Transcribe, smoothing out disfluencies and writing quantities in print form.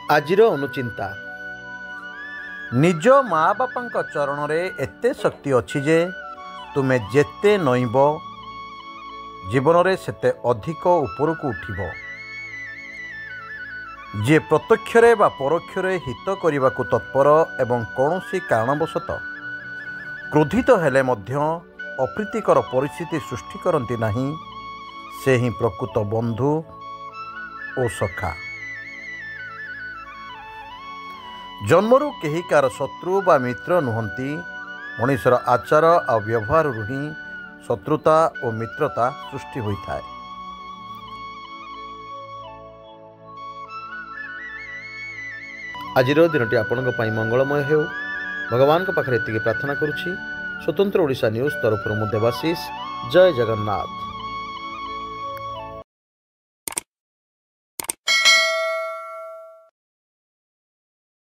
आजिर अनुचिंता निज माँ बापा चरण में एते शक्ति अच्छी जे तुमे जेते नईब जीवन में सेते अधिक ऊपर को उठिब। जे प्रत्यक्षरे बा परोक्षरे हित करने को तत्पर एवं कौनसी कारणवशत क्रोधित हेले मध्य अप्रीतिकर परिस्थिति सृष्टि करती नहीं, से ही प्रकृत बंधु और सखा। जन्मरू केही कार शत्रु बा मित्र नुहंती, मनुष्यर आचार आ व्यवहार ही शत्रुता और मित्रता सृष्टि होता है। आजिर दिनटी आपणक पई मंगलमय हेउ भगवान के पाखरे एतिकी प्रार्थना करुछि। स्वतंत्र ओडिशा न्यूज तरफ मु देवाशीष। जय जगन्नाथ।